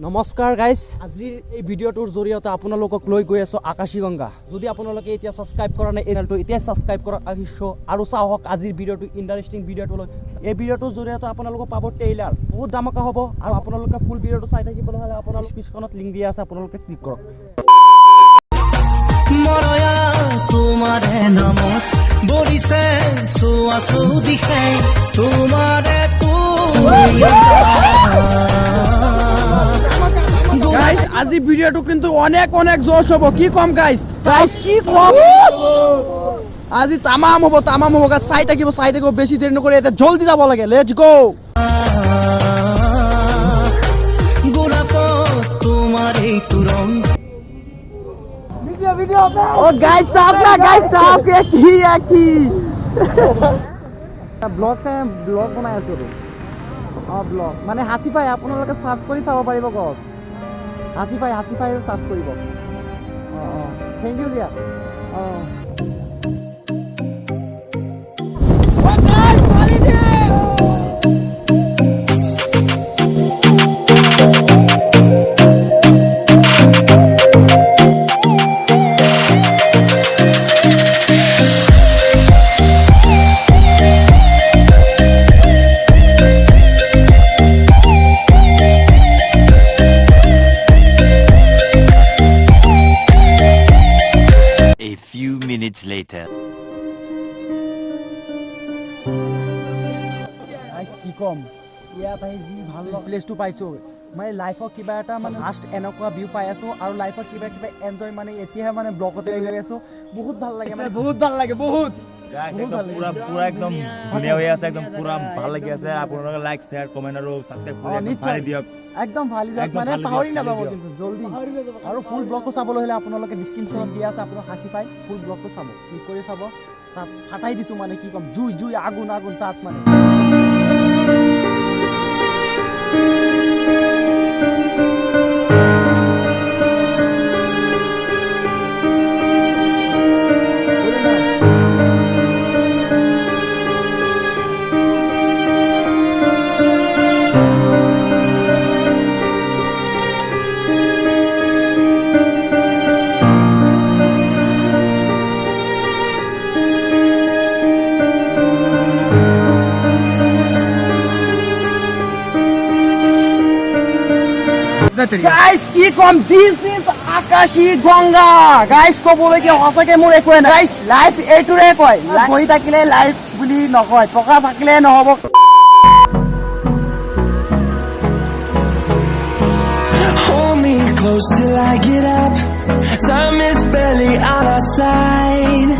নমস্কাৰ গাইজ, আজিৰ এই ভিডিঅ'টোৰ জৰিয়তে আপোনালোকক লৈ গৈ আছোঁ আকাশীগংগা। যদি আপোনালোকে এতিয়া ছাবস্ক্ৰাইব কৰা নাই এই চেনেলটো এতিয়া ছাবস্ক্ৰাইব কৰক আৰু চাওক আজিৰ ভিডিঅ'টো ইণ্টাৰেষ্টিং ভিডিঅ'টো লৈ। এই ভিডিঅ'টোৰ জৰিয়তে আপোনালোকক পাব ট্ৰেইলাৰ, বহুত দামকা হ'ব আৰু আপোনালোকে ফুল ভিডিঅ'টো চাই থাকিবলৈ হ'লে আপোনালোক ডিছক্ৰিপশ্যনত লিংক দিয়া আছে, আপোনালোকে ক্লিক কৰক। মৰয়া তোমাৰে নামত বলিছে চোৱাচো দিশে তোমাৰে গাইজ আজি ভিডিঅ'টো কিন্তু অনেক জোশ হ'ব। কি কম গাইজ, কি কম আজি তামাম হ'ব গাইজ। চাই থাকিব বেছি দেৰি নকৰি এতিয়া জলদি যাব লাগে। লেটছ গো। গোলাপ তোমাৰ এই তুৰং ও গাইজ চাওক না, গাইজ চাওক কি ব্লগ বনাই আছো। ব্লগ মানে HasiFy, আপোনালোকে চাৰ্চ কৰি চাব পাৰিব। কওক HasiFy চাৰ্চ কৰিব। থেংক ইউ দিয়া। Minutes later. কি কম, ইয়াত আহি যি ভাল প্লেচটো পাইছোঁ মানে লাইফত কিবা এটা মানে ফাৰ্ষ্ট এনেকুৱা ভিউ পাই আছোঁ আৰু লাইফত কিবা এনজয় মানে এতিয়াহে মানে ব্লগতে গৈ আছোঁ। বহুত ভাল লাগে মানে, বহুত ভাল লাগে। পুৰা একদম ধুনীয়া হৈ আছে, একদম পুৰা ভাল লাগি আছে। আপোনালোকে লাইক শ্বেয়াৰ কমেণ্ট আৰু ছাবস্ক্ৰাইব কৰি নিশ্চয় দিয়ক, একদম ফালি দিয়ক, মানে পাহৰি নাযাব কিন্তু জলদি। আৰু ফুল ব্লগটো চাবলৈ হ'লে আপোনালোকে ডিছক্ৰিপশ্যনত দিয়া আছে, আপোনালোক HasiFy ফুল ব্লগটো চাব, ক্লিক কৰি চাব। তাত ফাটাই দিছোঁ মানে কি ক'ম, জুই আগুন তাত মানে। গাইজ কি কম, দিস ইজ আকাশীগংগা। গাইজ ক'বলগীয়া সঁচাকে মোৰ একোৱে নাই। গাইজ লাইফ এইটোৰে কয়, বহি থাকিলে লাইফ বুলি নকয়, টকা থাকিলে নহ'ব। Hold me close till I get up. Time is barely on our side.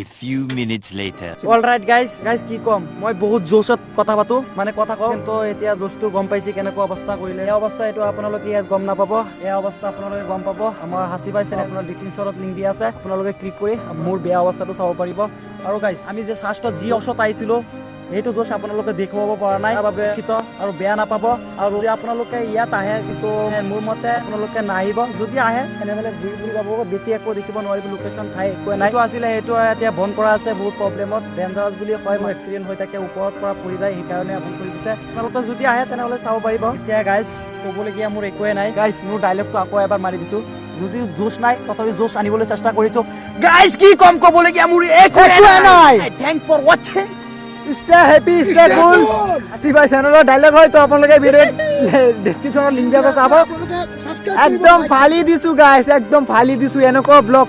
A few minutes later. Alright guys কি ক'ম, মই বহুত জোচত কথা পাতো মানে কথা কওঁ, কিন্তু এতিয়া জোচটো গম পাইছে কেনেকুৱা অৱস্থা কৰিলে। এই অৱস্থা এইটো আপোনালোকে ইয়াত গম নাপাব, এই অৱস্থা আপোনালোকে গম পাব আমাৰ HasiFy চেনেল, আপোনাৰ ডিছক্ৰিপশ্যনত লিংক দিয়া আছে, আপোনালোকে ক্লিক কৰি মোৰ বেয়া অৱস্থাটো চাব পাৰিব। আৰু গাইজ আমি যে ফাৰ্ষ্টত যি অৱস্থাত আহিছিলোঁ সেইটো জোচ আপোনালোকে দেখুৱাব পৰা নাই, তাৰ বাবে আৰু বেয়া নাপাব। আৰু যদি আপোনালোকে ইয়াত আহে কিন্তু মোৰ মতে আপোনালোকে নাহিব, যদি আহে তেনেহ'লে ঘূৰি যাব, বেছি একো দেখিব নোৱাৰিব, লোকেশ্যন ঠাই একোৱে নাই। আছিলে সেইটো এতিয়া বন্ধ কৰা আছে, বহুত প্ৰব্লেমত ডেঞ্জাৰাছ বুলি কয়, মোৰ এক্সিডেণ্ট হৈ থাকে, ওপৰত পৰা পৰি যায়, সেইকাৰণে বন্ধ কৰি দিছে। আপোনালোকে যদি আহে তেনেহ'লে চাব পাৰিব। এতিয়া গাইজ ক'বলগীয়া মোৰ একোৱে নাই। গাইজ মোৰ ডাইলগটো আকৌ এবাৰ মাৰি দিছোঁ, যদি জোচ নাই তথাপি জোচ আনিবলৈ চেষ্টা কৰিছোঁ। গাইজ কি কম, ক'বলগীয়া মোৰ একোৱে নাই। থেংকছ ফৰ ৱাচিং। Stay happy, stay cool. HasiFy চেনেলৰ ডাইলগ হয়, তো আপোনালোকে ভিডিঅ' ডিছক্ৰিপশ্যনত লিংক দিয়া আছে, চাব। একদম ফালি দিছোঁ গাইজ, একদম ফালি দিছোঁ। এনেকুৱা ব্লগ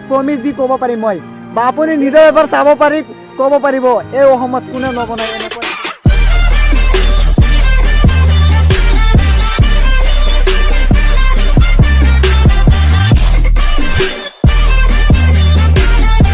প্ৰমিছ দি ক'ব পাৰিম মই, বা আপুনি নিজৰ এবাৰ চাব পাৰি ক'ব পাৰিব এই অসমত কোনে নবনায় এনেকুৱা।